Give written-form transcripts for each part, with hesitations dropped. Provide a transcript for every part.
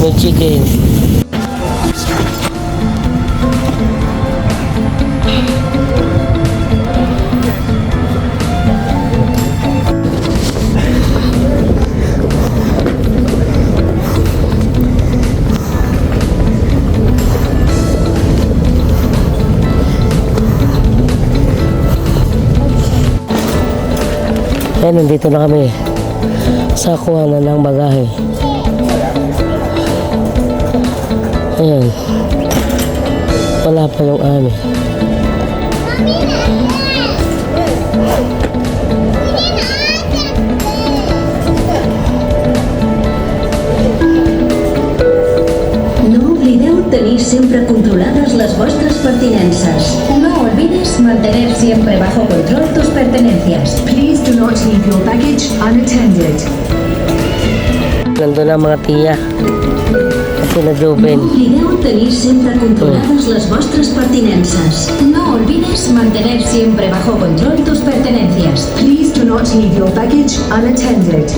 May chicken. Ayan, nandito na kami sa kuhanan ng bagahe. Ayan. Wala pa yung amin. No oblideu tenir siempre controladas las vuestras pertenencias. No olvides mantener siempre bajo control tus pertenencias. Please do not leave your baggage unattended. Nandun na mga tiya. Sina No Joven. oblideu tenir siempre controladas las vuestras pertenencias. No olvides mantener siempre bajo control tus pertenencias. Please do not leave your baggage unattended.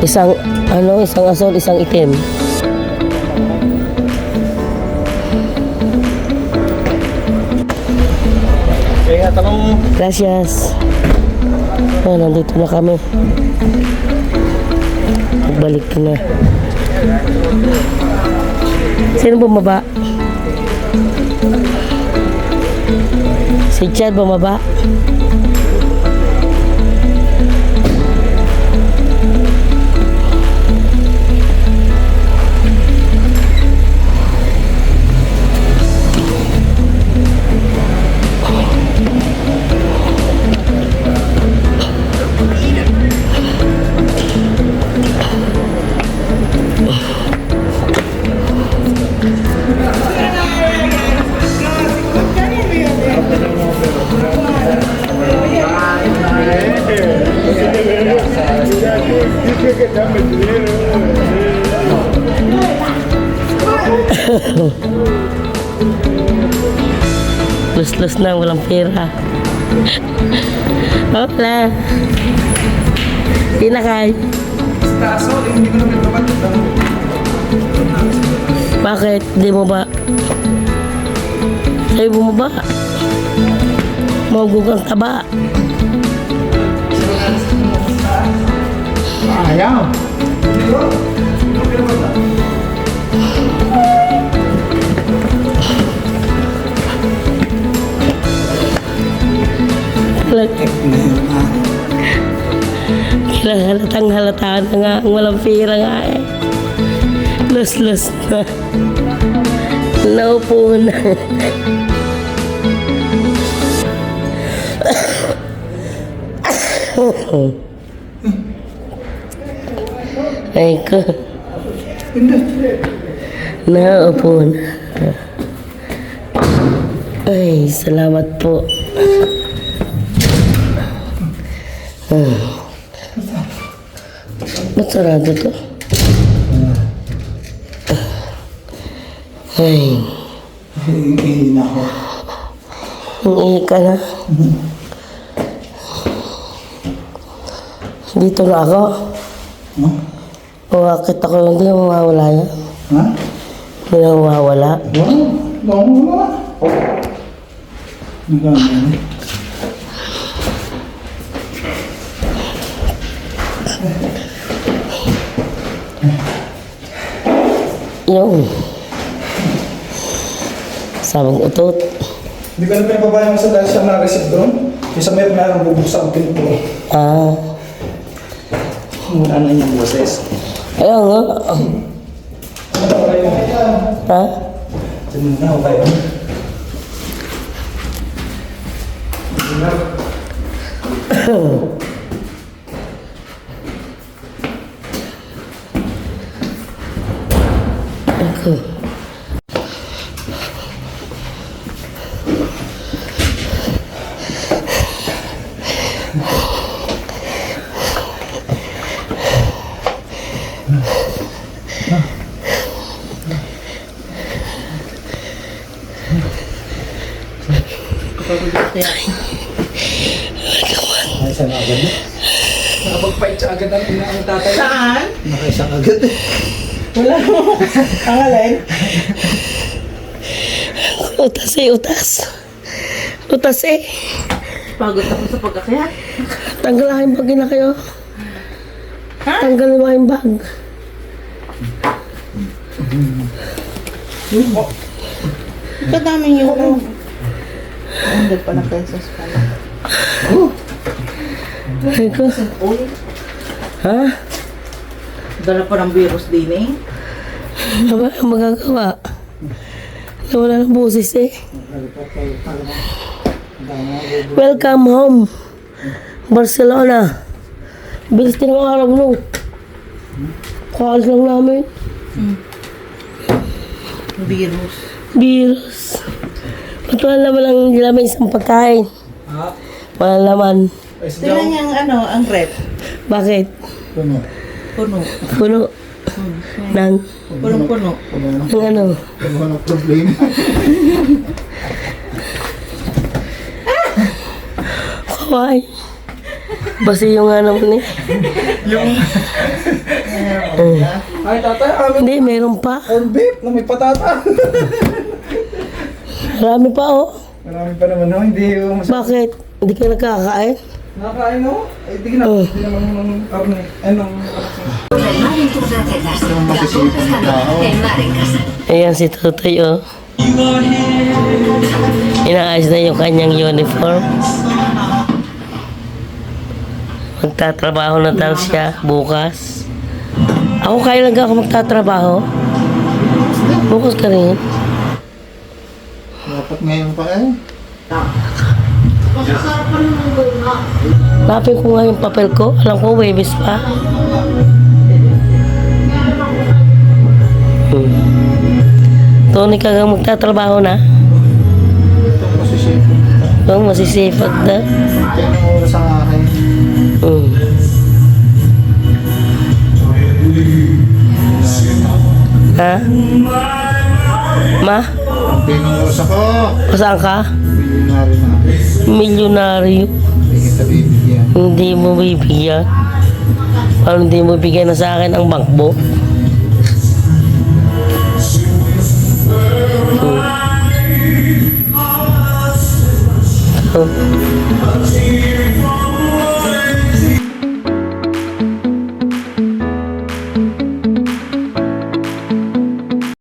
Isang asol, isang itim. Kaya tanong Gracias. Oh, nandito na kami. Balik na. Sino bumaba? Si Chad bumaba. Lus-lus na, walang pera. Hola. Tinakay. Bakit? Di mo ba? Sa'yo bumaba. Magugang taba. ayaw. Halatang halata na nga ang walang pera nga eh. Lus-lus na. Naupo na. Ay ko. Naupo na. Ay, salamat po. Ba't sarado to? Ay. Iihin ako. Iihi ka na. Dito na ako. Bakit ako hindi mawawala yan? Ha? Hindi na mawawala. Mawawala. Nagano. Yung sabang utot. Hindi ka na pinababayang sa dahil siya na-receive doon? Isa may mayroong bubuksan ang pinto. Ah. Ano yung boses? Ayun nga. Ano kayo? Ha? Diyan na ako kayo. Ako. Ay, sana agad na. Nakapagpait siya agad ang tatay. Saan? Nakaisang agad. Wala mo. Ang alin? Utas eh, utas. Utas eh. Pagod ako sa pagkakyat. Tanggal aking bag na kayo. Ha? Tanggalin mo aking bag. Kadaming euro. Hindi pala pesos pala. Ay ko. Ha? Dala pa ng virus din eh. Ano ba ang magagawa? Nawala ng boses eh. Welcome home. Barcelona. Bilis din ang araw no. Kaalis lang namin. Virus. Virus. Ba't wala naman ang laman isang pagkain? Ha? Wala laman. Ay, sa Sila niyang ang rep. Bakit? Puno. Puno. Puno. Nang, Punong-puno. ng ano? Puno ng problema. Kawai. Basi yung ano mo ni. Ay, tatay, amin. Hindi, meron pa. Corn beef na may patata. Marami pa oh. Marami pa naman, no? Hindi yung masarap. Bakit? Hindi ka nakakain? Nakakain, no? Ay, di na. Oh. Hindi naman ng karne. Ay, nung... Mar en tus recetas. Tampoco es calor. El mar en casa. Ayan si Tutoy oh. Inaayos na yung kanyang uniform. Magtatrabaho na daw siya bukas. Ako kailan ka ako magtatrabaho? Bukas ka rin. Dapat ngayon pa eh. Lapin ko nga yung papel ko. Alam ko, waves pa. Tony ka gang magtatrabaho na. Ito ang masisipin. Oo, masisipag na. Kaya ng oras ang akin. Ha? Ma? Kaya ng oras ako. Saan ka? Milyonary na ako. Milyonaryo. Hindi kita bibigyan. Hindi mo bibigyan. Paano hindi mo bigyan na sa akin ang bankbo? Oh.